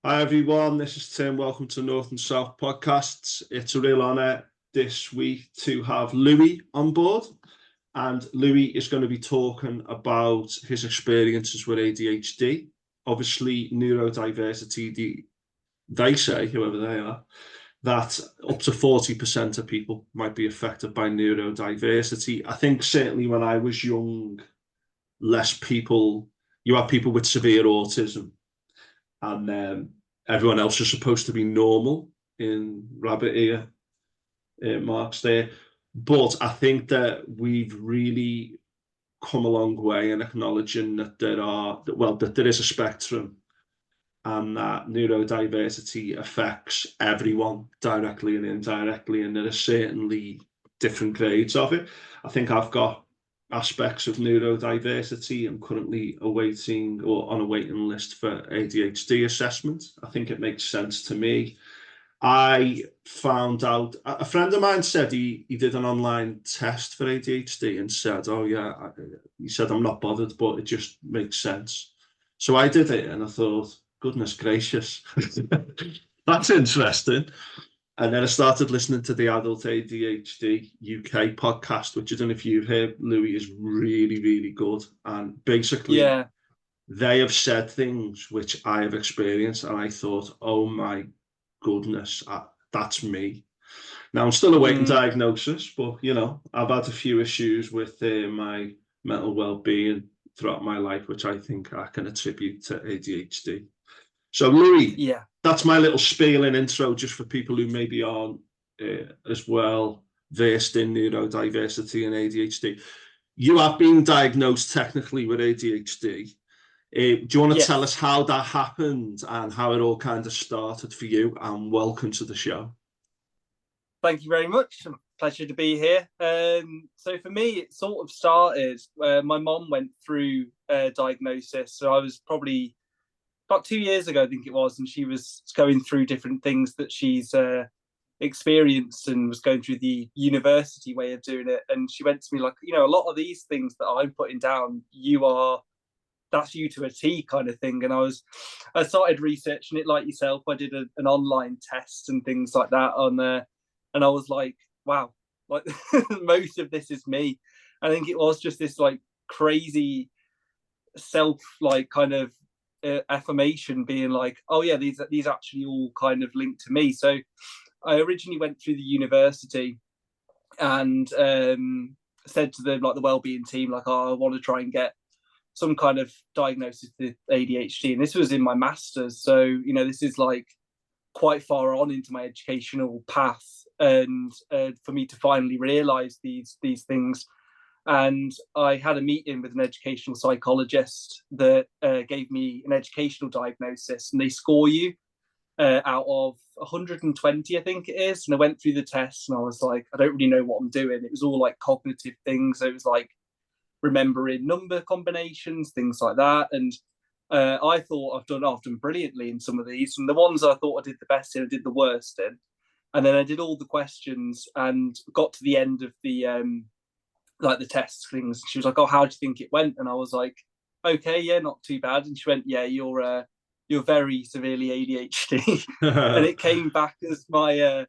Hi everyone, this is Tim. Welcome to North and South Podcasts. It's a real honour this week to have Louis on board, and Louis is going to be talking about his experiences with ADHD. Obviously, neurodiversity, they say, whoever they are, that up to 40% of people might be affected by neurodiversity. I think certainly when I was young, you have people with severe autism, and everyone else is supposed to be normal in rabbit ear marks there. But I think that we've really come a long way in acknowledging that there is a spectrum, and that neurodiversity affects everyone directly and indirectly, and there are certainly different grades of it. I think I've got aspects of neurodiversity. I'm currently awaiting or on a waiting list for ADHD assessment. I think it makes sense to me. I found out, a friend of mine said he did an online test for ADHD and said, oh yeah, he said, I'm not bothered, but it just makes sense. So I did it and I thought, goodness gracious, that's interesting. And then I started listening to the Adult ADHD UK podcast, which I don't know if you've heard, Louis, is really, really good. And basically, they have said things which I have experienced, and I thought, oh my goodness, that's me. Now, I'm still awaiting diagnosis, but, I've had a few issues with my mental well-being throughout my life, which I think I can attribute to ADHD. So, Louis, that's my little spiel and intro, just for people who maybe aren't as well versed in neurodiversity and ADHD. You have been diagnosed technically with ADHD. Do you want to tell us how that happened and how it all kind of started for you? And welcome to the show. Thank you very much. Pleasure to be here. So for me, it sort of started my mom went through diagnosis. So I was probably about 2 years ago, I think it was, and she was going through different things that she's experienced and was going through the university way of doing it. And she went to me like, a lot of these things that I'm putting down, that's you to a T kind of thing. And I started researching it like yourself. I did an online test and things like that on there. And I was like, wow, like most of this is me. I think it was just this like crazy self like kind of affirmation being like, oh yeah, these actually all kind of link to me. So I originally went through the university and said to them, like the Wellbeing team, like, oh, I want to try and get some kind of diagnosis with ADHD. And this was in my master's. So, this is like quite far on into my educational path. And for me to finally realize these things. And I had a meeting with an educational psychologist that gave me an educational diagnosis, and they score you out of 120, I think it is. And I went through the test and I was like, I don't really know what I'm doing. It was all like cognitive things. So it was like remembering number combinations, things like that. And I thought I've done brilliantly in some of these. And the ones I thought I did the best in, I did the worst in. And then I did all the questions and got to the end of the like the test things. She was like, oh, how do you think it went? And I was like, okay, yeah, not too bad. And she went, yeah, you're very severely ADHD. And it came back as my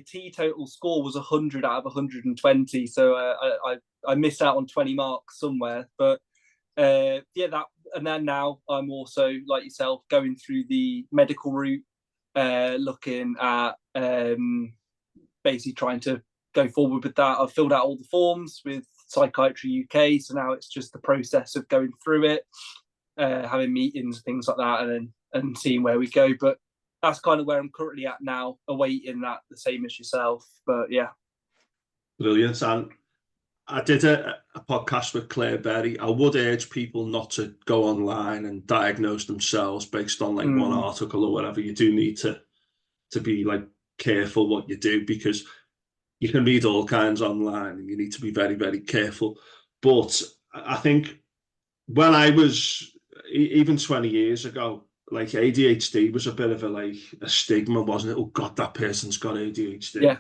T total score was 100 out of 120. So I missed out on 20 marks somewhere. But that, and then now I'm also, like yourself, going through the medical route, looking at basically trying to go forward with that. I've filled out all the forms with Psychiatry UK, so now it's just the process of going through it, having meetings, things like that, and seeing where we go. But that's kind of where I'm currently at now, awaiting that, the same as yourself. But yeah. Brilliant. And I did a podcast with Claire Berry. I would urge people not to go online and diagnose themselves based on like one article or whatever. You do need to be like careful what you do, because you can read all kinds online and you need to be very, very careful. But I think when I was, even 20 years ago, like ADHD was a bit of a stigma, wasn't it? Oh God, that person's got ADHD. Yeah.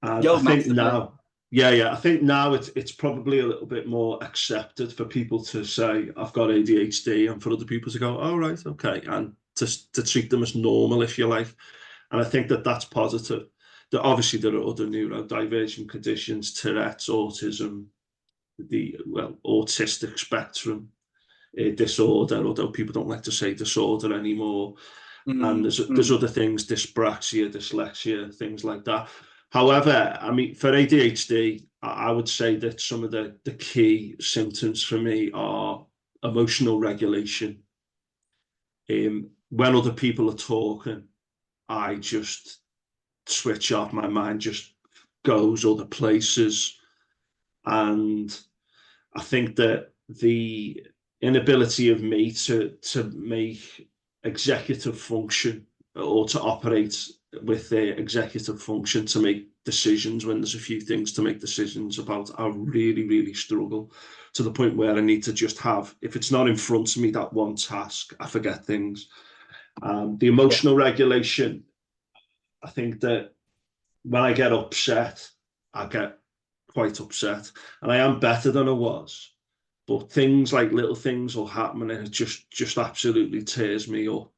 And I think now, I think now it's probably a little bit more accepted for people to say, I've got ADHD, and for other people to go, oh, right, okay. And to treat them as normal, if you like. And I think that that's positive. Obviously there are other neurodivergent conditions, Tourette's, autism, autistic spectrum disorder, although people don't like to say disorder anymore. And there's other things, dyspraxia, dyslexia, things like that. However, I mean, for ADHD, I would say that some of the key symptoms for me are emotional regulation. When other people are talking, I just switch off. My mind just goes other places. And I think that the inability of me to make executive function, or to operate with the executive function, to make decisions when there's a few things to make decisions about, I really, really struggle, to the point where I need to just have, if it's not in front of me, that one task, I forget things. The emotional regulation, I think that when I get upset, I get quite upset, and I am better than I was. But things like little things will happen and it just absolutely tears me up.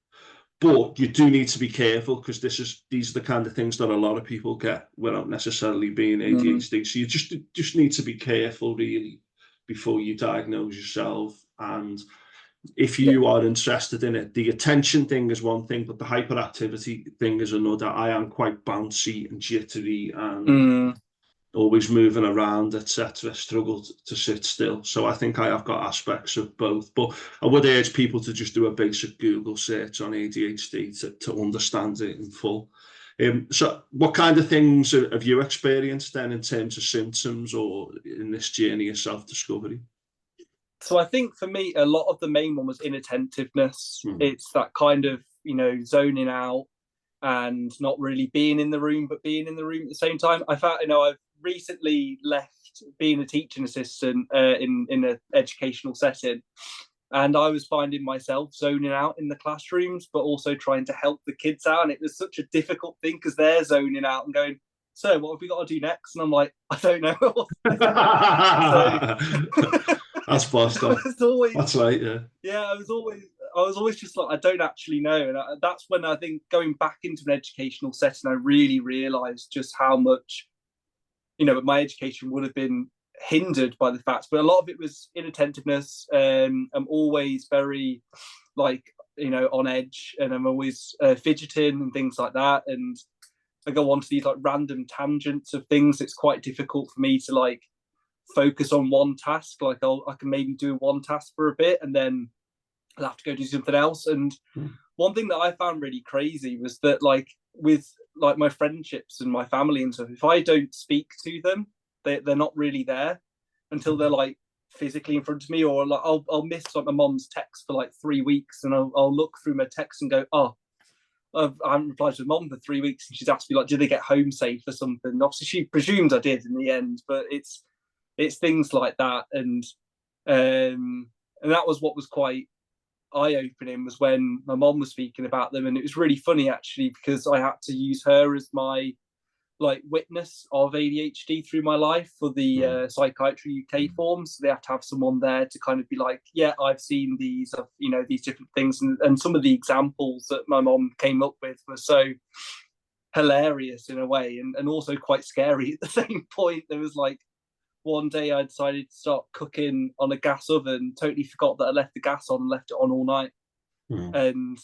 But you do need to be careful, because these are the kind of things that a lot of people get without necessarily being ADHD. So you just need to be careful, really, before you diagnose yourself. And if you are interested in it, the attention thing is one thing, but the hyperactivity thing is another. I am quite bouncy and jittery and always moving around, etc. Struggle to sit still. So I think I have got aspects of both. But I would urge people to just do a basic Google search on ADHD to understand it in full. So what kind of things have you experienced then, in terms of symptoms or in this journey of self-discovery? So I think for me, a lot of the main one was inattentiveness. It's that kind of, zoning out and not really being in the room, but being in the room at the same time. I found, I've recently left being a teaching assistant in an educational setting, and I was finding myself zoning out in the classrooms, but also trying to help the kids out. And it was such a difficult thing, because they're zoning out and going, so what have we got to do next? And I'm like, I don't know. That's Boston. That's right, yeah. Yeah, I was always just like, I don't actually know. And that's when I think, going back into an educational setting, I really realised just how much, my education would have been hindered by the fact. But a lot of it was inattentiveness. I'm always very, on edge, and I'm always fidgeting and things like that. And I go on to these random tangents of things. It's quite difficult for me to focus on one task. I can maybe do one task for a bit, and then I'll have to go do something else. And one thing that I found really crazy was that with my friendships and my family and stuff, if I don't speak to them, they're not really there until they're physically in front of me. Or I'll miss my mom's text for 3 weeks, and I'll look through my text and go, oh, I haven't replied to mom for 3 weeks, and she's asked me did they get home safe or something. Obviously she presumes I did in the end, but it's things like that. And that was what was quite eye-opening, was when my mom was speaking about them. And it was really funny, actually, because I had to use her as my witness of ADHD through my life for the Psychiatry UK forms. So they have to have someone there to kind of be yeah, I've seen these, these different things. And some of the examples that my mom came up with were so hilarious in a way, and also quite scary at the same point. There was one day I decided to start cooking on a gas oven, totally forgot that I left the gas on and left it on all night. And,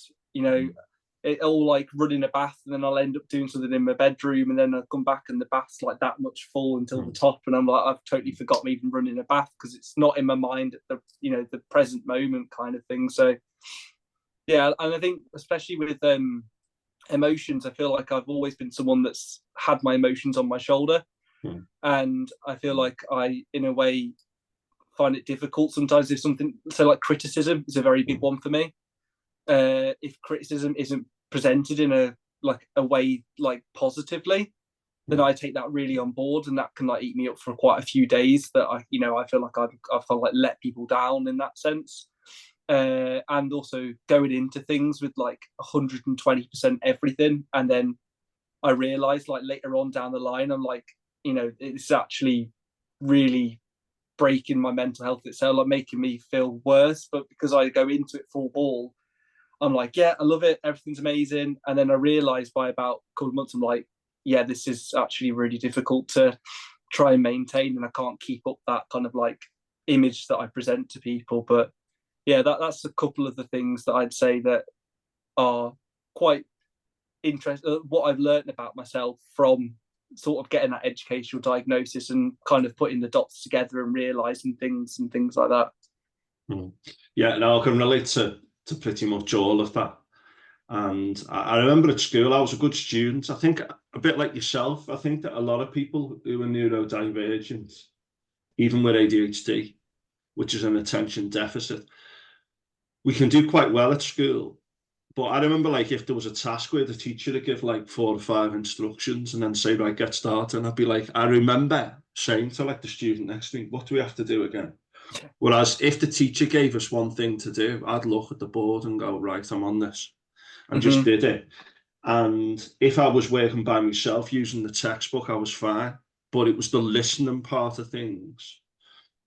it all running a bath, and then I'll end up doing something in my bedroom, and then I'll come back and the bath's that much full until the top. And I'm I've totally forgotten even running a bath, because it's not in my mind at the, the present moment kind of thing. So, yeah. And I think especially with emotions, I feel like I've always been someone that's had my emotions on my shoulder. And I feel like I, in a way, find it difficult sometimes if something, so criticism is a very big one for me. If criticism isn't presented in a way positively, then I take that really on board, and that can eat me up for quite a few days. That I feel like I felt let people down in that sense. And also going into things with 120% everything, and then I realized later on down the line, I'm it's actually really breaking my mental health itself, making me feel worse. But because I go into it full ball, I'm like, yeah, I love it, everything's amazing. And then I realized by about a couple of months, I'm like, yeah, this is actually really difficult to try and maintain, and I can't keep up that kind of like image that I present to people. But yeah, that's a couple of the things that I'd say that are quite interesting, what I've learned about myself from sort of getting that educational diagnosis and kind of putting the dots together and realizing things and things like that. Yeah, no, I can relate to pretty much all of that. And I remember at school, I was a good student. I think a bit like yourself, I think that a lot of people who are neurodivergent, even with ADHD, which is an attention deficit, we can do quite well at school. But I remember, like, if there was a task where the teacher would give like 4 or 5 instructions and then say, right, get started. And I'd be like, I remember saying to like the student next to me, what do we have to do again? Whereas if the teacher gave us one thing to do, I'd look at the board and go, right, I'm on this, and just did it. And if I was working by myself using the textbook, I was fine. But it was the listening part of things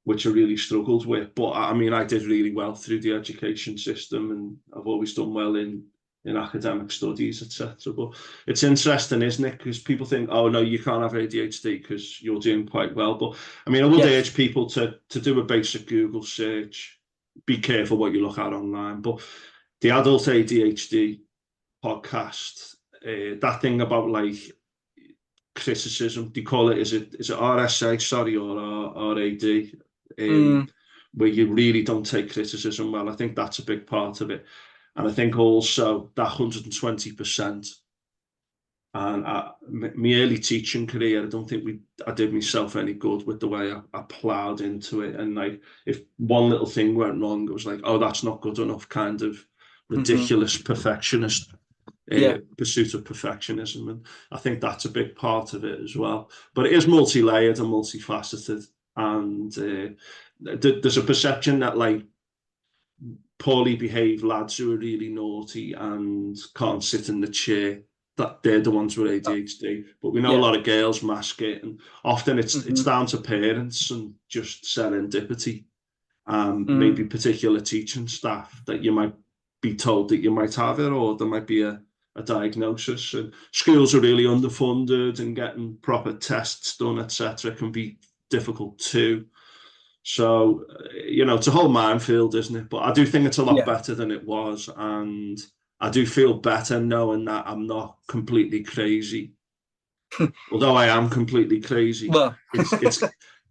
which I really struggled with. But I mean, I did really well through the education system, and I've always done well in academic studies, etc. But it's interesting, isn't it? Because people think, oh no, you can't have ADHD because you're doing quite well. But I mean, I would urge people to do a basic Google search. Be careful what you look at online. But the adult ADHD podcast, that thing about like criticism, they call it, is it RSA, sorry, or RAD, where you really don't take criticism well. I think that's a big part of it. And I think also that 120%. And my early teaching career, I don't think I did myself any good with the way I ploughed into it. And like, if one little thing went wrong, it was like, oh, that's not good enough, kind of ridiculous perfectionist pursuit of perfectionism. And I think that's a big part of it as well. But it is multi-layered and multifaceted. And there's a perception that like poorly behaved lads who are really naughty and can't sit in the chair, that they're the ones with ADHD. But we know a lot of girls mask it, and often it's down to parents and just serendipity, maybe particular teaching staff that you might be told that you might have it, or there might be a diagnosis. And schools are really underfunded, and getting proper tests done, etc., can be difficult too. So, it's a whole minefield, isn't it? But I do think it's a lot better than it was. And I do feel better knowing that I'm not completely crazy. Although I am completely crazy. Well,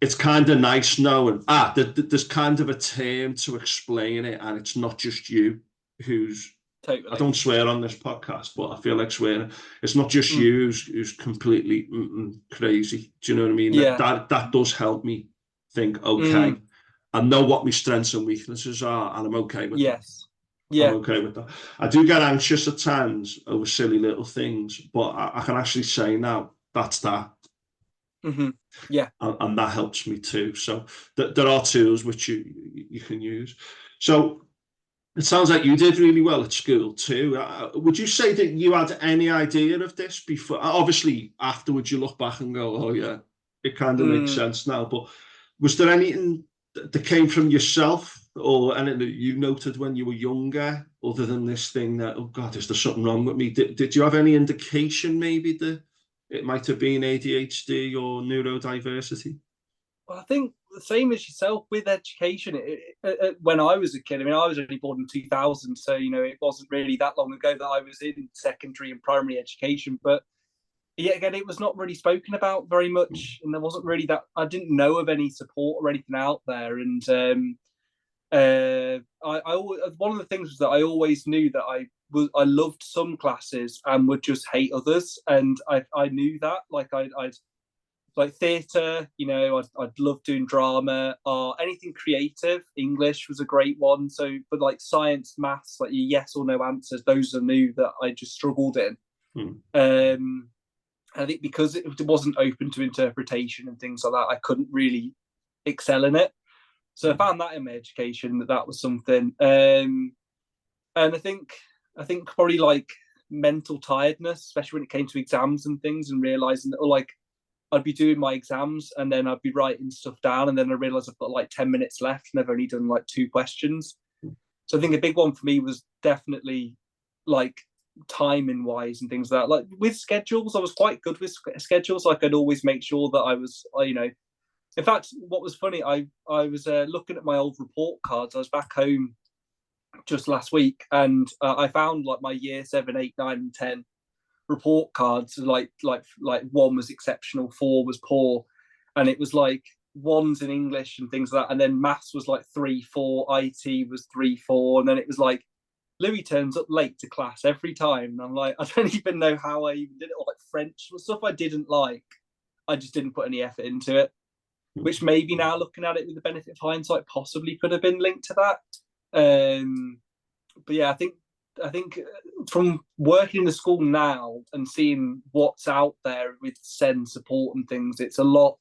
it's kind of nice knowing, there's kind of a term to explain it. And it's not just you who's, totally. I don't swear on this podcast, but I feel like swearing. It's not just you who's completely crazy. Do you know what I mean? Yeah. That does help me think, okay, I know what my strengths and weaknesses are, and I'm okay with that. Yeah. I'm okay with that. I do get anxious at times over silly little things, but I can actually say now, that's that. Yeah. And that helps me too. So there are tools which you can use. So it sounds like you did really well at school too. Would you say that you had any idea of this before? Obviously, afterwards you look back and go, oh yeah, it kind of makes sense now. But was there anything that came from yourself, or anything that you noted when you were younger, other than this thing that, oh God, is there something wrong with me? Did you have any indication maybe that it might have been ADHD or neurodiversity? Well, I think the same as yourself with education. When I was a kid, I mean, I was only born in 2000, so it wasn't really that long ago that I was in secondary and primary education. But yet again, it was not really spoken about very much, and there wasn't really that. I didn't know of any support or anything out there. And I always, one of the things was that I always knew that I loved some classes and would just hate others, and I knew that. Like I'd like theatre, I'd love doing drama, anything creative. English was a great one. So, but like science, maths, like your yes or no answers, those I knew that I just struggled in. I think because it wasn't open to interpretation and things like that, I couldn't really excel in it. So I found that in my education that was something. And I think probably like mental tiredness, especially when it came to exams and things, and realizing that, like, I'd be doing my exams and then I'd be writing stuff down, and then I realized I've got like 10 minutes left and I've only done like 2 questions. So I think a big one for me was definitely like timing wise and things like that. Like with schedules, I was quite good with schedules. Like I'd always make sure that I was, in fact, what was funny, I was looking at my old report cards. I was back home just last week, and I found like my year 7, 8, 9, and 10 report cards. Like one was exceptional, 4 was poor, and it was like ones in English and things like that. And then maths was like 3, 4, IT was 3, 4, and then it was like Louis turns up late to class every time. And I'm like, I don't even know how I even did it. Or like French was stuff I didn't like. I just didn't put any effort into it, which maybe now looking at it with the benefit of hindsight possibly could have been linked to that. But yeah, I think from working in the school now and seeing what's out there with SEND support and things, it's a lot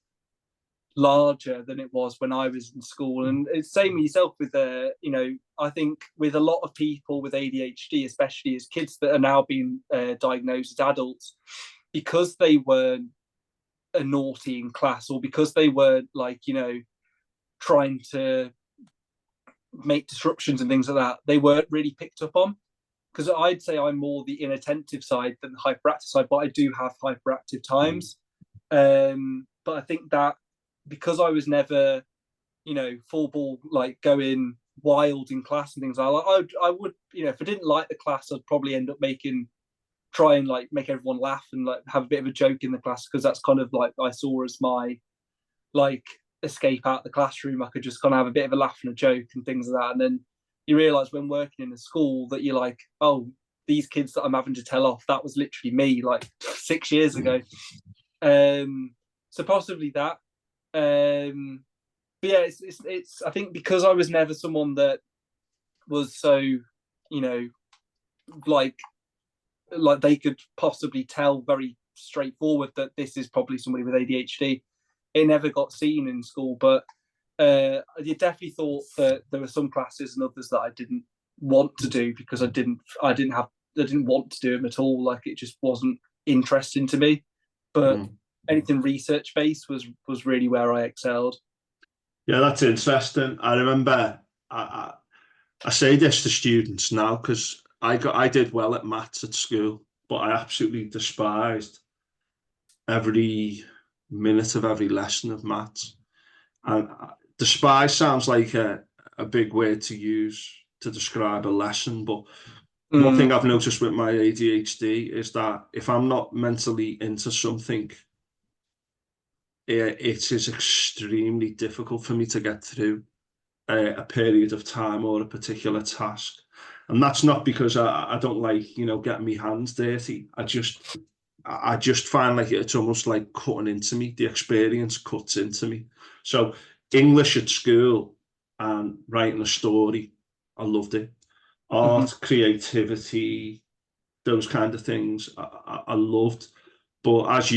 larger than it was when I was in school. And it's same with yourself with I think with a lot of people with ADHD, especially as kids that are now being diagnosed as adults, because they were a naughty in class, or because they were like trying to make disruptions and things like that, they weren't really picked up on. Because I'd say I'm more the inattentive side than the hyperactive side, but I do have hyperactive times. But I think that because I was never, full ball, like going wild in class and things like that, I would, if I didn't like the class, I'd probably end up try and like make everyone laugh and like have a bit of a joke in the class, because that's kind of like I saw as my like escape out the classroom. I could just kind of have a bit of a laugh and a joke and things like that. And then you realize when working in a school that you're like, oh, these kids that I'm having to tell off, that was literally me like 6 years ago. So possibly that. But yeah, it's I think because I was never someone that was so, like they could possibly tell very straightforward that this is probably somebody with ADHD. It never got seen in school, but I definitely thought that there were some classes and others that I didn't want to do because I didn't want to do them at all. Like it just wasn't interesting to me. But anything research based was really where I excelled. Yeah, that's interesting. I remember I say this to students now because I did well at maths at school, but I absolutely despised every minute of every lesson of maths. And despise sounds like a big word to use to describe a lesson, but one thing I've noticed with my ADHD is that if I'm not mentally into something, it is extremely difficult for me to get through a period of time or a particular task. And that's not because I don't like, getting my hands dirty. I just find like it's almost like cutting into me. The experience cuts into me. So English at school and writing a story, I loved it. Art, creativity, those kind of things, I loved. But as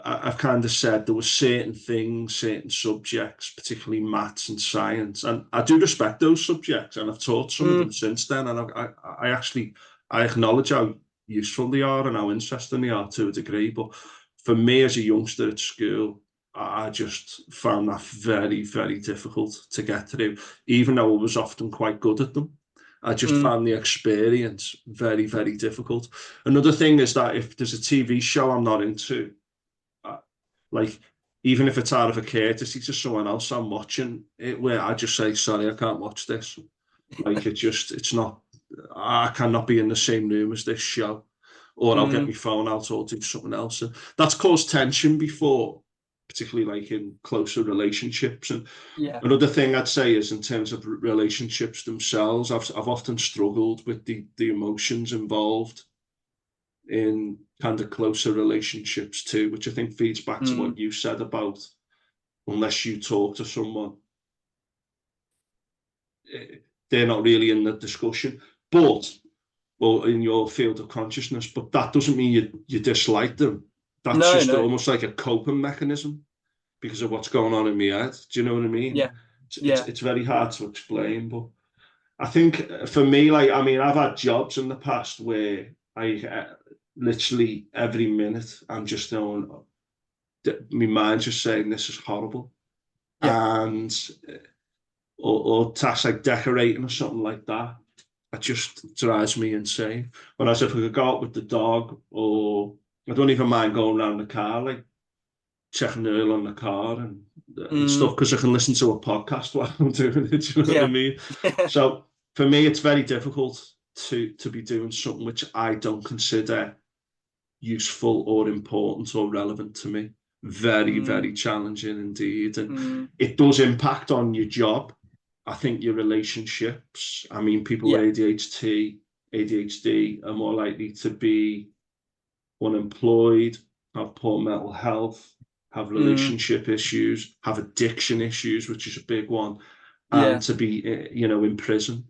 I've kind of said, there were certain things, certain subjects, particularly maths and science, and I do respect those subjects, and I've taught some of them since then, and I acknowledge how useful they are and how interesting they are to a degree. But for me as a youngster at school, I just found that very, very difficult to get through, even though I was often quite good at them. I just found the experience very, very difficult. Another thing is that if there's a TV show I'm not into, like even if it's out of a courtesy to someone else I'm watching it, where I just say, sorry, I can't watch this. Like it's not, I cannot be in the same room as this show, or I'll get my phone out or do something else. And that's caused tension before, particularly like in closer relationships. And another thing I'd say is in terms of relationships themselves, I've often struggled with the emotions involved in kind of closer relationships too, which I think feeds back to what you said about unless you talk to someone, they're not really in the discussion. But or in your field of consciousness, but that doesn't mean you dislike them. That's just almost like a coping mechanism because of what's going on in my head. Do you know what I mean? Yeah. It's very hard to explain, but I think for me, like, I mean, I've had jobs in the past where I literally every minute I'm just knowing, my mind's just saying this is horrible. And or tasks like decorating or something like that. It just drives me insane. Whereas if I could go out with the dog, or I don't even mind going around the car, like checking the oil on the car and stuff, because I can listen to a podcast while I'm doing it. Do you know what I mean? So for me, it's very difficult to be doing something which I don't consider useful or important or relevant to me. Very, very challenging indeed. And it does impact on your job. I think your relationships. I mean, people with ADHD are more likely to be unemployed, have poor mental health, have relationship issues, have addiction issues, which is a big one, and to be, in prison.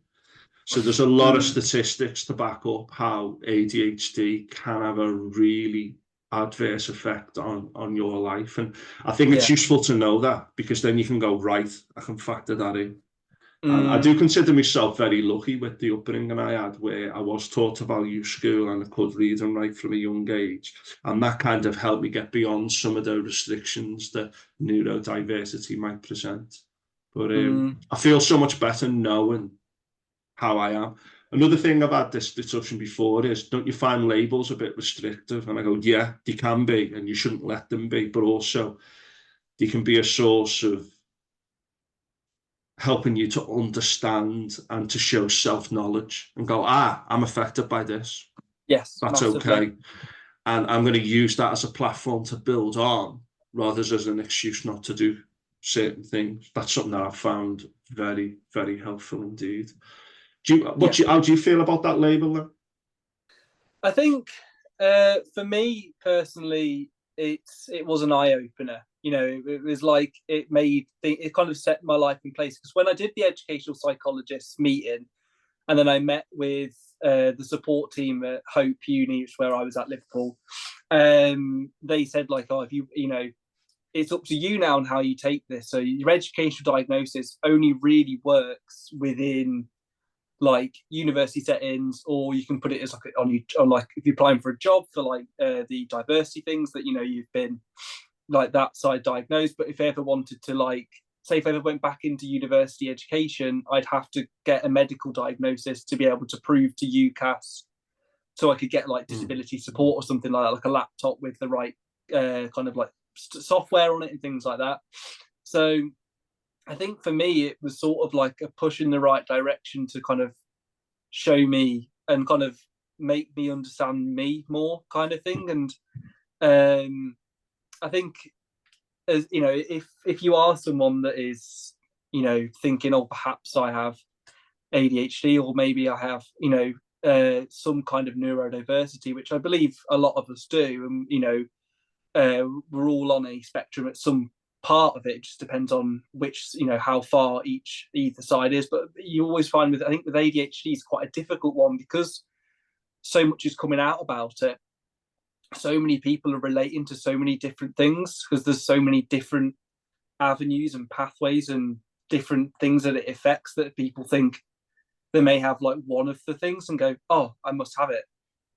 So there's a lot of statistics to back up how ADHD can have a really adverse effect on your life. And I think it's useful to know that, because then you can go, right, I can factor that in. And I do consider myself very lucky with the upbringing I had, where I was taught to value school and I could read and write from a young age. And that kind of helped me get beyond some of the restrictions that neurodiversity might present. But I feel so much better knowing how I am. Another thing I've had this discussion before is, don't you find labels a bit restrictive? And I go, yeah, they can be, and you shouldn't let them be, but also they can be a source of helping you to understand and to show self-knowledge and go, I'm affected by this. Yes, that's massively okay. And I'm going to use that as a platform to build on, rather than as an excuse not to do certain things. That's something that I've found very, very helpful indeed. How do you feel about that label then? I think for me personally, it was an eye-opener. It was like it kind of set my life in place. Because when I did the educational psychologist meeting, and then I met with the support team at Hope Uni, which is where I was at Liverpool, they said, like, oh, if it's up to you now on how you take this. So your educational diagnosis only really works within like university settings, or you can put it as like on like if you're applying for a job for like the diversity things that you've been like that side diagnosed. But if I ever wanted to, like, say if I ever went back into university education, I'd have to get a medical diagnosis to be able to prove to UCAS, so I could get like disability support or something like that, like a laptop with the right kind of like software on it and things like that. So I think for me, it was sort of like a push in the right direction to kind of show me and kind of make me understand me more, kind of thing. And I think, as if you are someone that is, thinking, oh, perhaps I have ADHD, or maybe I have, some kind of neurodiversity, which I believe a lot of us do, and we're all on a spectrum at some part of it. It just depends on which, how far either side is. But you always find with ADHD is quite a difficult one, because so much is coming out about it. So many people are relating to so many different things, because there's so many different avenues and pathways and different things that it affects, that people think they may have like one of the things and go, oh, I must have it.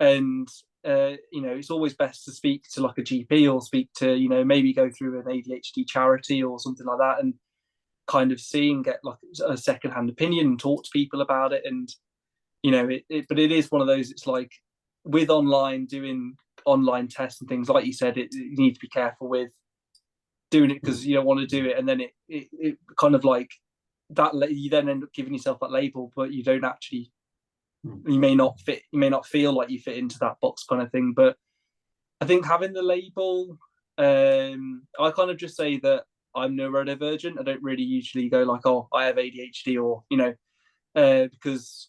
And it's always best to speak to like a GP, or speak to, maybe go through an ADHD charity or something like that, and kind of see and get like a secondhand opinion and talk to people about it. And but it is one of those, it's like with doing online tests and things, like you said, you need to be careful with doing it, because you don't want to do it and then it kind of like that, you then end up giving yourself that label, but you don't actually, you may not feel like you fit into that box, kind of thing. But I think having the label, I kind of just say that I'm neurodivergent. I don't really usually go like, oh, I have ADHD, or because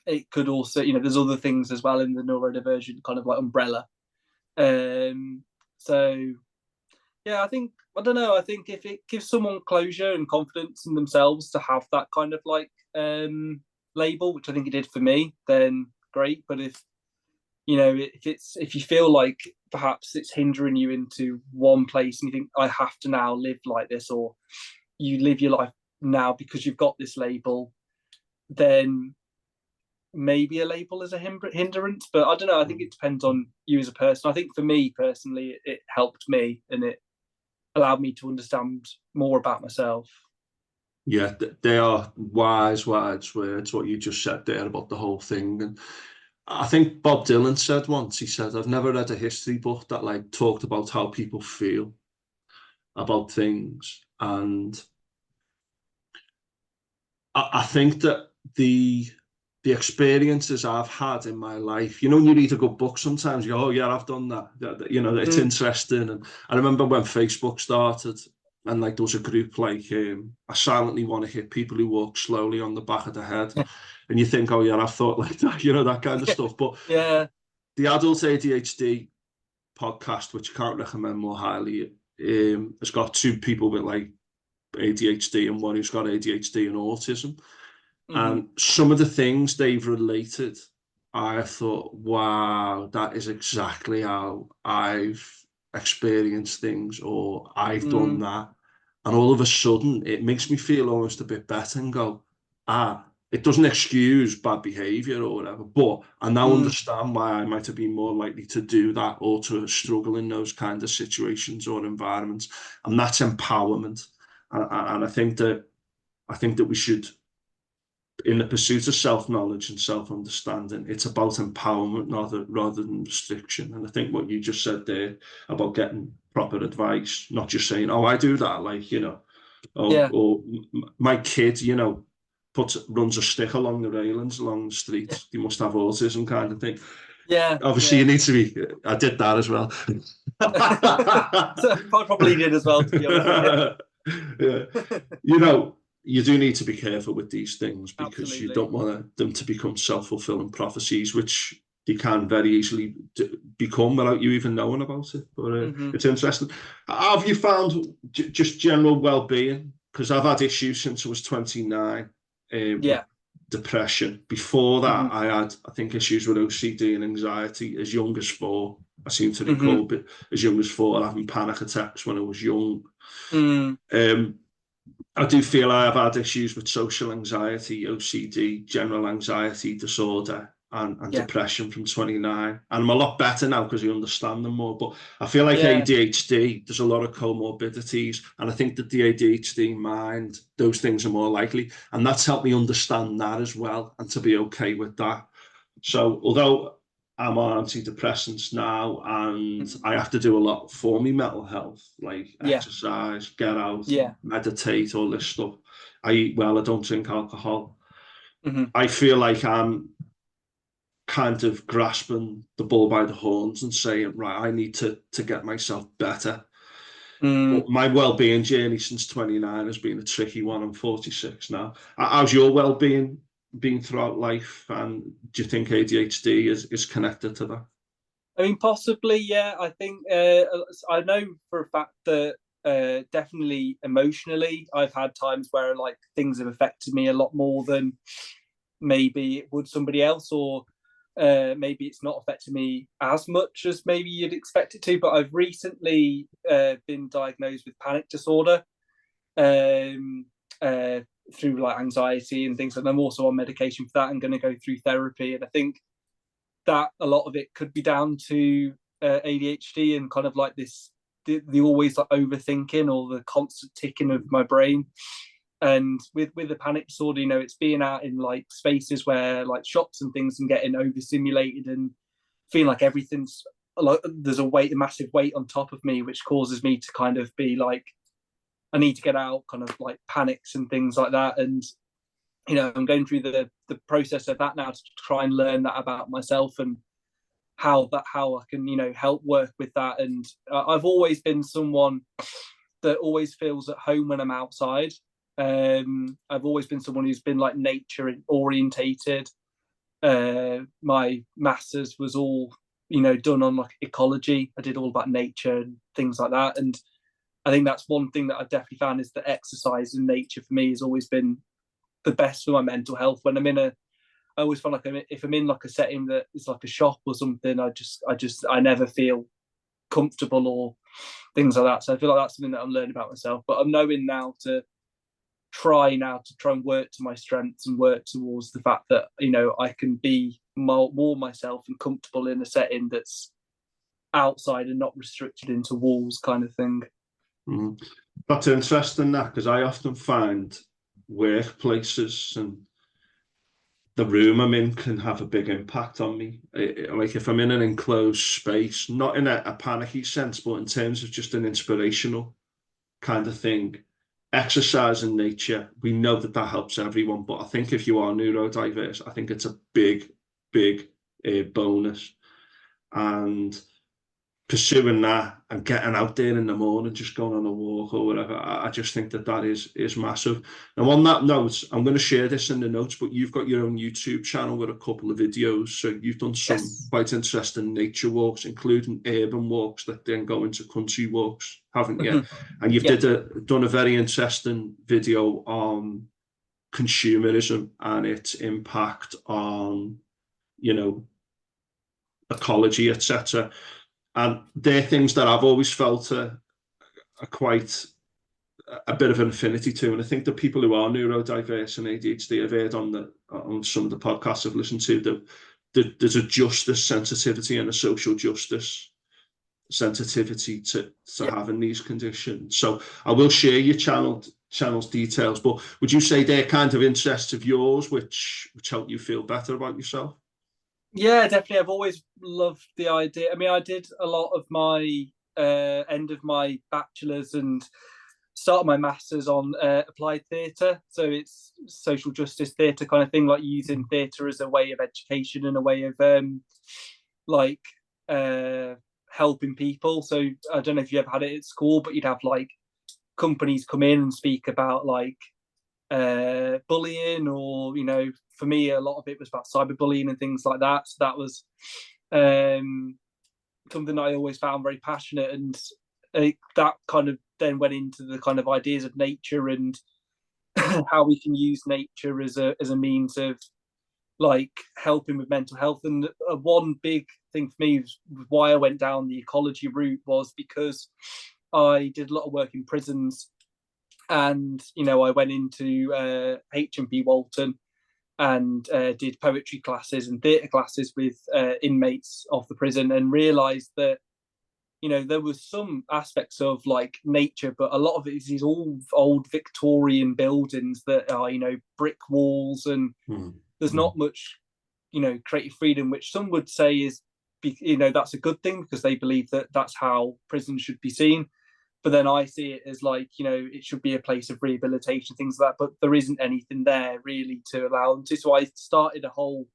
it could also, there's other things as well in the neurodivergent kind of like umbrella. So yeah, I don't know, I think if it gives someone closure and confidence in themselves to have that kind of like label, which I think it did for me, then great. But if you feel like perhaps it's hindering you into one place, and you think, I have to now live like this, or you live your life now because you've got this label, then maybe a label is a hindrance. But I don't know, I think it depends on you as a person. I think for me personally, it helped me, and it allowed me to understand more about myself. Yeah, they are wise words. It's what you just said there about the whole thing. And I think Bob Dylan said once, he said, I've never read a history book that like talked about how people feel about things. And I think that the experiences I've had in my life, you know, when you read a good book, sometimes you go, oh yeah, I've done that. You know, it's interesting. And I remember when Facebook started, and like there was a group like I silently want to hit people who walk slowly on the back of the head, and you think, oh yeah, I've thought like that, you know, that kind of stuff. But Yeah. the adult ADHD podcast, which I can't recommend more highly, has got two people with like ADHD and one who's got ADHD and autism. And some of the things they've related, I thought, wow, that is exactly how I've experienced things, or I've done that. And all of a sudden, it makes me feel almost a bit better and go, it doesn't excuse bad behavior or whatever, but I now understand why I might have been more likely to do that or to struggle in those kind of situations or environments. And that's empowerment. And I think that we should, in the pursuit of self-knowledge and self-understanding, it's about empowerment rather than restriction. And I think what you just said there about getting proper advice, not just saying, oh, I do that, like, you know, or my kid, you know, runs a stick along the railings along the street. You must have autism kind of thing. Yeah. Obviously, you need to be. I did that as well. So I probably did as well, to be honest. Yeah. You know, you do need to be careful with these things because Absolutely. you don't want them to become self-fulfilling prophecies, which they can very easily become without you even knowing about it. But it's interesting. Have you found just general well-being? Because I've had issues since I was 29. Depression. Before that, I think, issues with OCD and anxiety as young as 4. I seem to recall, but as young as 4, having panic attacks when I was young. I do feel I have had issues with social anxiety, OCD, general anxiety disorder, and depression from 29. And I'm a lot better now because I understand them more. But I feel like ADHD, there's a lot of comorbidities. And I think that the ADHD mind, those things are more likely. And that's helped me understand that as well and to be okay with that. So although I'm on antidepressants now and I have to do a lot for me mental health, like exercise, get out, meditate, all this stuff. I eat well, I don't drink alcohol. I feel like I'm kind of grasping the bull by the horns and saying, right, I need to get myself better. But my well-being journey since 29 has been a tricky one. I'm 46 now. How's your well-being been throughout life, and do you think ADHD is connected to that? I mean, possibly, yeah. I think I know for a fact that definitely emotionally, I've had times where like things have affected me a lot more than maybe it would somebody else, or maybe it's not affected me as much as maybe you'd expect it to. But I've recently been diagnosed with panic disorder through like anxiety and things, and I'm also on medication for that. I'm going to go through therapy, and I think that a lot of it could be down to ADHD and kind of like this the always like overthinking or the constant ticking of my brain. And with the panic disorder, you know, it's being out in like spaces where like shops and things and getting overstimulated and feeling like everything's like there's a massive weight on top of me, which causes me to kind of be like, I need to get out, kind of like panics and things like that. And you know, I'm going through the process of that now to try and learn that about myself and how I can, you know, help work with that. And I've always been someone that always feels at home when I'm outside. I've always been someone who's been like nature orientated. My masters was all, you know, done on like ecology. I did all about nature and things like that. And I think that's one thing that I've definitely found is that exercise and nature for me has always been the best for my mental health. When I always find like if I'm in like a setting that is like a shop or something, I never feel comfortable or things like that. So I feel like that's something that I'm learning about myself. But I'm knowing now to try and work to my strengths and work towards the fact that, you know, I can be more myself and comfortable in a setting that's outside and not restricted into walls kind of thing. That's interesting, that, because I often find workplaces, and the room I'm in can have a big impact on me. Like if I'm in an enclosed space, not in a panicky sense, but in terms of just an inspirational kind of thing, exercise and nature, we know that that helps everyone. But I think if you are neurodiverse, I think it's a big, big bonus. And pursuing that and getting out there in the morning, just going on a walk or whatever, I just think that that is massive. Now, on that note, I'm going to share this in the notes, but you've got your own YouTube channel with a couple of videos. So you've done some quite interesting nature walks, including urban walks that then go into country walks, haven't you? And you've done a very interesting video on consumerism and its impact on, you know, ecology, etc. And they're things that I've always felt are quite a bit of an affinity to. And I think the people who are neurodiverse and ADHD have heard on some of the podcasts I've listened to, that there's a justice sensitivity and a social justice sensitivity to having these conditions. So I will share your channel's details, but would you say they're kind of interests of yours which help you feel better about yourself? Yeah, definitely. I've always loved the idea. I mean, I did a lot of my end of my bachelor's and start my master's on applied theatre. So it's social justice theatre kind of thing, like using theatre as a way of education and a way of helping people. So I don't know if you ever had it at school, but you'd have like companies come in and speak about like bullying, or, you know, for me a lot of it was about cyberbullying and things like that. So that was something I always found very passionate, and that kind of then went into the kind of ideas of nature and how we can use nature as a means of like helping with mental health. And one big thing for me was why I went down the ecology route was because I did a lot of work in prisons, and you know, I went into HSP Walton and did poetry classes and theatre classes with inmates of the prison, and realised that, you know, there was some aspects of like nature, but a lot of it is these old Victorian buildings that are, you know, brick walls, and there's not much, you know, creative freedom, which some would say is, you know, that's a good thing because they believe that that's how prisons should be seen. But then I see it as like, you know, it should be a place of rehabilitation, things like that. But there isn't anything there really to allow them to. So I started a whole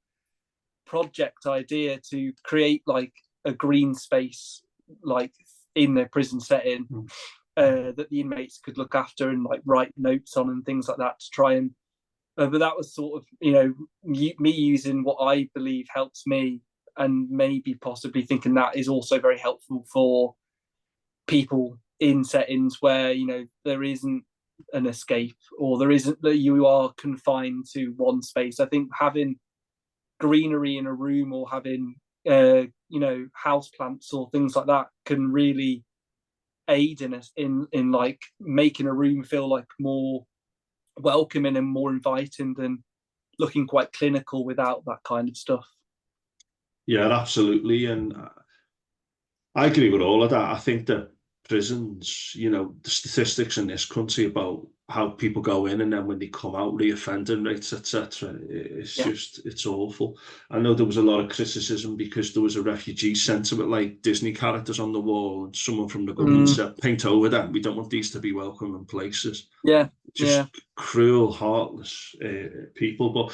project idea to create like a green space, like in the prison setting, that the inmates could look after and like write notes on and things like that to try and. But that was sort of, you know, me using what I believe helps me, and maybe possibly thinking that is also very helpful for people in settings where, you know, there isn't an escape, or there isn't, that you are confined to one space. I think having greenery in a room, or having you know, house plants or things like that can really aid in like making a room feel like more welcoming and more inviting than looking quite clinical without that kind of stuff. Yeah, absolutely. And I agree with all of that. I think that prisons, you know, the statistics in this country about how people go in and then when they come out, reoffending rates, etc., it's just, it's awful. I know there was a lot of criticism because there was a refugee centre with like Disney characters on the wall, and someone from the government said, paint over them. We don't want these to be welcoming places. Just cruel, heartless people. But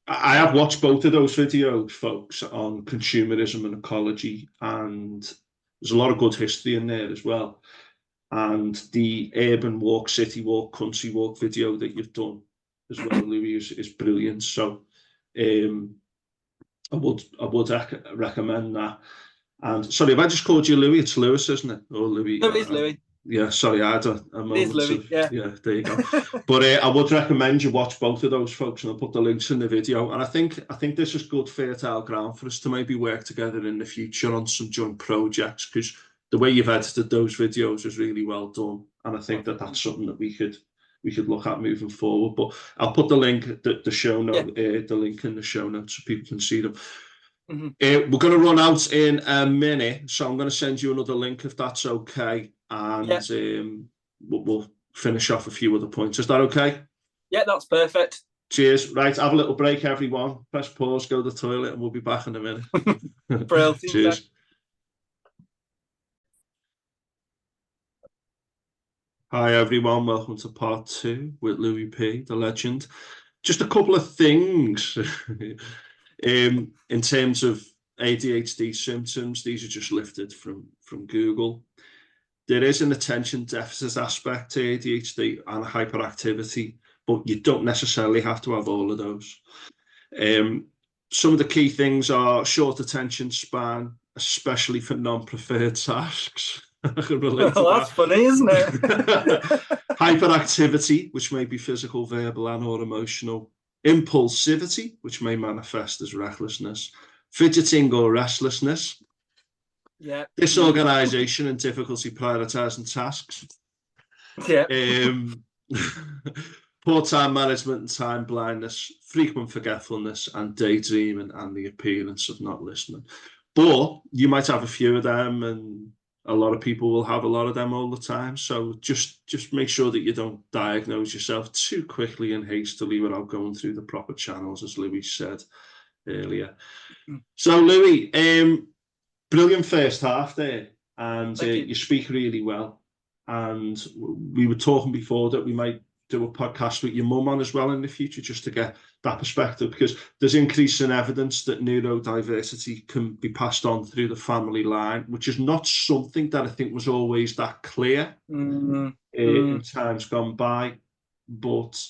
I have watched both of those videos, folks, on consumerism and ecology, and there's a lot of good history in there as well. And the urban walk, city walk, country walk video that you've done as well, Louis, is brilliant. So I would recommend that. And sorry, if I just called you Louis, it's Lewis, isn't it? Or Louis? No, it's Louis. Yeah, sorry, I had a moment of, yeah, there you go. But I would recommend you watch both of those, folks, and I'll put the links in the video. And I think this is good fertile ground for us to maybe work together in the future on some joint projects, because the way you've edited those videos is really well done, and I think that that's something that we could look at moving forward. But I'll put the link, the show note, the link in the show notes so people can see them. We're going to run out in a minute, so I'm going to send you another link if that's okay, and we'll finish off a few other points. Is that okay? Yeah, that's perfect. Cheers. Right, have a little break, everyone. Press pause, go to the toilet, and we'll be back in a minute. Brilliant. Cheers. Hi, everyone. Welcome to part 2 with Louis P, the legend. Just a couple of things in terms of ADHD symptoms. These are just lifted from Google. There is an attention deficit aspect to ADHD and hyperactivity, but you don't necessarily have to have all of those. Some of the key things are short attention span, especially for non-preferred tasks. I can relate to That's funny, isn't it? Hyperactivity, which may be physical, verbal, and or emotional. Impulsivity, which may manifest as recklessness. Fidgeting or restlessness. Yeah. Disorganization and difficulty prioritizing tasks. Yeah. Poor time management and time blindness, frequent forgetfulness, and daydreaming, and the appearance of not listening. But you might have a few of them, and a lot of people will have a lot of them all the time. So just make sure that you don't diagnose yourself too quickly and hastily without going through the proper channels, as Louis said earlier. So Louis, brilliant first half there, and you speak really well. And we were talking before that we might do a podcast with your mum on as well in the future, just to get that perspective, because there's increasing evidence that neurodiversity can be passed on through the family line, which is not something that I think was always that clear in times gone by. But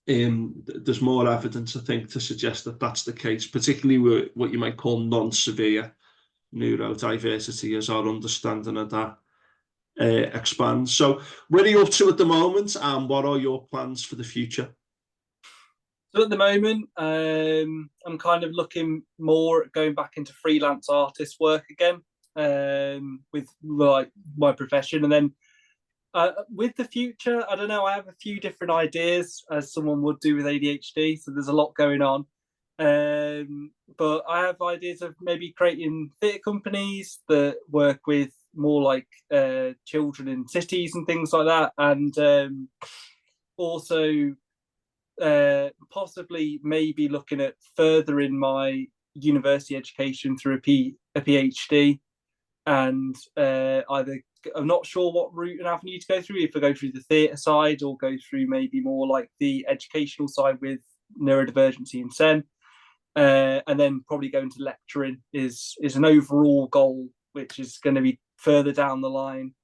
there's more evidence, I think, to suggest that that's the case, particularly with what you might call non-severe neurodiversity, as our understanding of that expands. So where are you up to at the moment, and what are your plans for the future? So at the moment, I'm kind of looking more at going back into freelance artist work again, with like my profession. And then with the future, I don't know, I have a few different ideas, as someone would do with ADHD. So there's a lot going on. But I have ideas of maybe creating theatre companies that work with more like children in cities and things like that, and also possibly maybe looking at furthering my university education through a PhD, and either, I'm not sure what route and avenue to go through, if I go through the theatre side or go through maybe more like the educational side with neurodivergency and SEN. And then probably going to lecturing is an overall goal, which is going to be further down the line,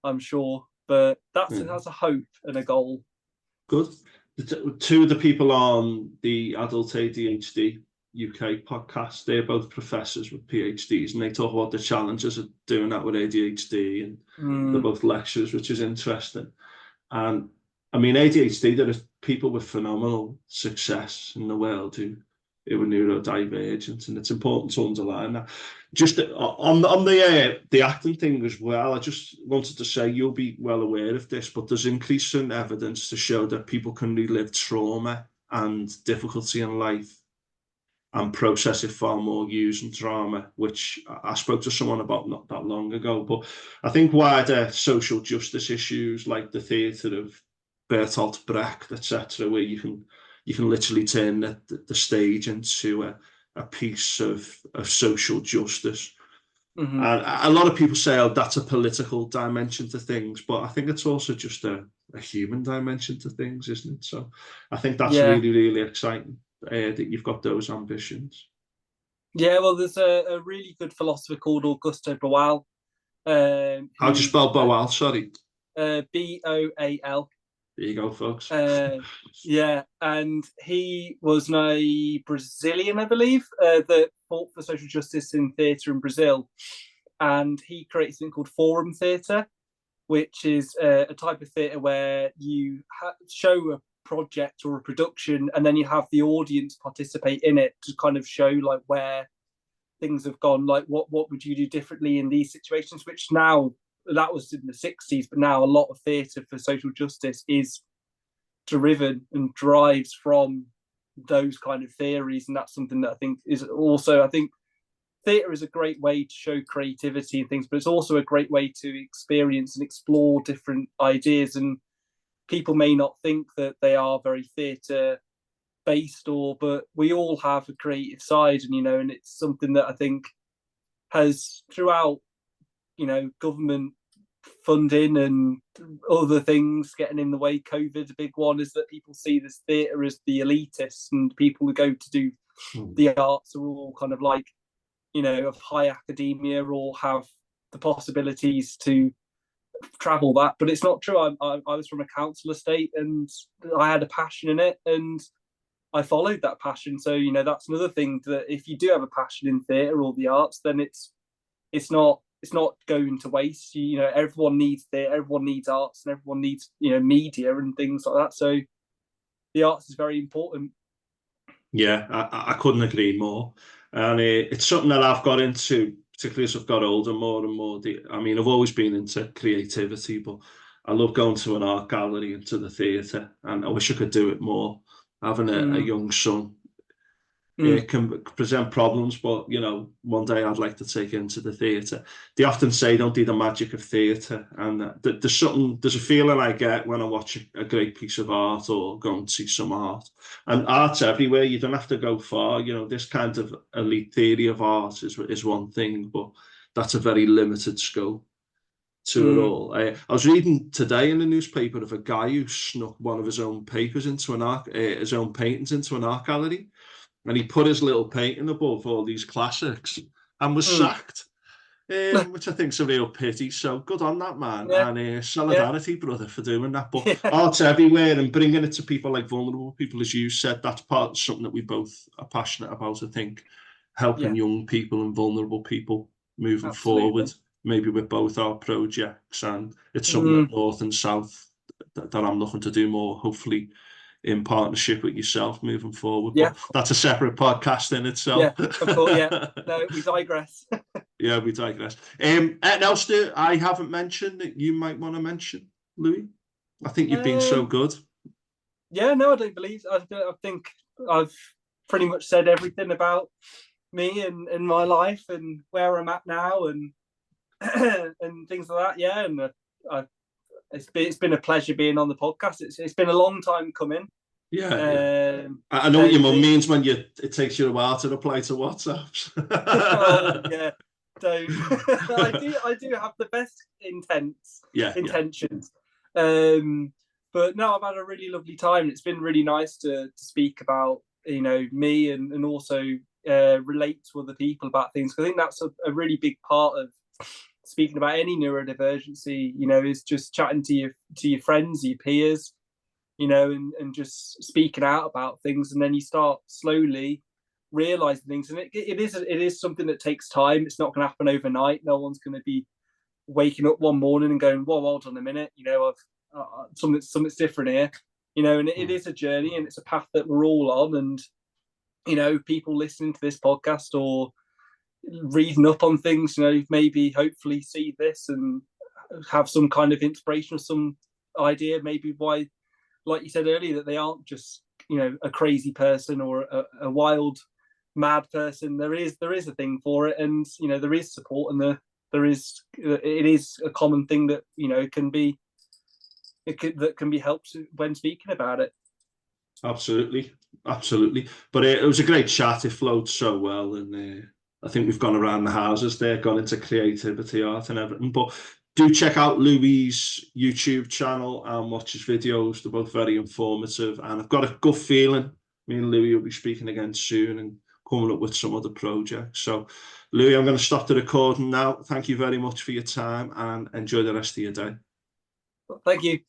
I'm sure. But that's a hope and a goal. Good. Two of the people on the Adult ADHD UK podcast, they're both professors with PhDs, and they talk about the challenges of doing that with ADHD, and they're both lecturers, which is interesting. And I mean, ADHD, there are people with phenomenal success in the world who are neurodivergent, and it's important to underline that. Just on the acting thing as well, I just wanted to say, you'll be well aware of this, but there's increasing evidence to show that people can relive trauma and difficulty in life and process it far more using drama, which I spoke to someone about not that long ago. But I think wider social justice issues like the theatre of Bertolt Brecht, etc., where you can literally turn the stage into a piece of social justice. And a lot of people say, oh, that's a political dimension to things, but I think it's also just a human dimension to things, isn't it? So I think that's really, really exciting that you've got those ambitions. Yeah, well, there's a really good philosopher called Augusto Boal. How do you spell Boal? Sorry. Boal. There you go, folks. Yeah, and he was a Brazilian, I believe, that fought for social justice in theatre in Brazil. And he created something called forum theatre, which is a type of theatre where you show a project or a production, and then you have the audience participate in it to kind of show like where things have gone, like what would you do differently in these situations, which now, that was in the 60s, but now a lot of theatre for social justice is driven and drives from those kind of theories. And that's something that I think is also, I think theatre is a great way to show creativity and things, but it's also a great way to experience and explore different ideas. And people may not think that they are very theatre based, but we all have a creative side, and it's something that I think has, throughout, government funding and other things getting in the way. COVID, a big one, is that people see this theatre as the elitists, and people who go to do the arts are all kind of like, of high academia, or have the possibilities to travel that. But it's not true. I was from a council estate, and I had a passion in it, and I followed that passion. So that's another thing, that if you do have a passion in theatre or the arts, then it's not going to waste. Everyone needs theatre, everyone needs arts, and everyone needs media and things like that. So the arts is very important. Yeah, I couldn't agree more. And it's something that I've got into, particularly as I've got older, more and more. I've always been into creativity, but I love going to an art gallery and to the theatre, and I wish I could do it more. Having a young son, it can present problems, but one day I'd like to take him to the theatre. They often say, don't do the magic of theatre, and there's a feeling I get when I watch a great piece of art or go and see some art. And art's everywhere. You don't have to go far. This kind of elite theory of art is one thing, but that's a very limited scope to it all. I was reading today in the newspaper of a guy who snuck one of his own papers into his own paintings into an art gallery. And he put his little painting above all these classics and was sacked, which I think's a real pity. So good on that man, and solidarity, brother, for doing that. But art's everywhere, and bringing it to people like vulnerable people, as you said, that's part of something that we both are passionate about. I think helping young people and vulnerable people moving forward, maybe with both our projects, and it's something that North and South that I'm looking to do more, hopefully in partnership with yourself moving forward. Yeah, but that's a separate podcast in itself. Yeah, of course. Yeah, no, we digress. Yeah, we digress. Anything else that I haven't mentioned that you might want to mention, Louis? I think you've been so good. Yeah, no, I don't believe. I think I've pretty much said everything about me and my life and where I'm at now, and and things like that. Yeah, and it's been a pleasure being on the podcast. It's been a long time coming. Yeah. I know what your mum means when it takes you a while to reply to WhatsApps. Oh, yeah, don't. I do have the best intentions. But no, I've had a really lovely time. It's been really nice to speak about me, and also relate to other people about things. I think that's a really big part of speaking about any neurodivergency, is just chatting to your friends, your peers, and just speaking out about things, and then you start slowly realizing things. And it is something that takes time. It's not going to happen overnight. No one's going to be waking up one morning and going, "Whoa, hold on a minute, I've something's different here," And it is a journey, and it's a path that we're all on. And people listening to this podcast or reading up on things, maybe hopefully see this and have some kind of inspiration or some idea, maybe why, like you said earlier, that they aren't just a crazy person or a wild mad person. There is a thing for it, and there is support, and it is a common thing that can be helped when speaking about it. Absolutely. But it was a great chat. It flowed so well, and I think we've gone around the houses there, gone into creativity, art and everything. But do check out Louis' YouTube channel and watch his videos. They're both very informative. And I've got a good feeling me and Louis will be speaking again soon and coming up with some other projects. So, Louis, I'm going to stop the recording now. Thank you very much for your time, and enjoy the rest of your day. Thank you.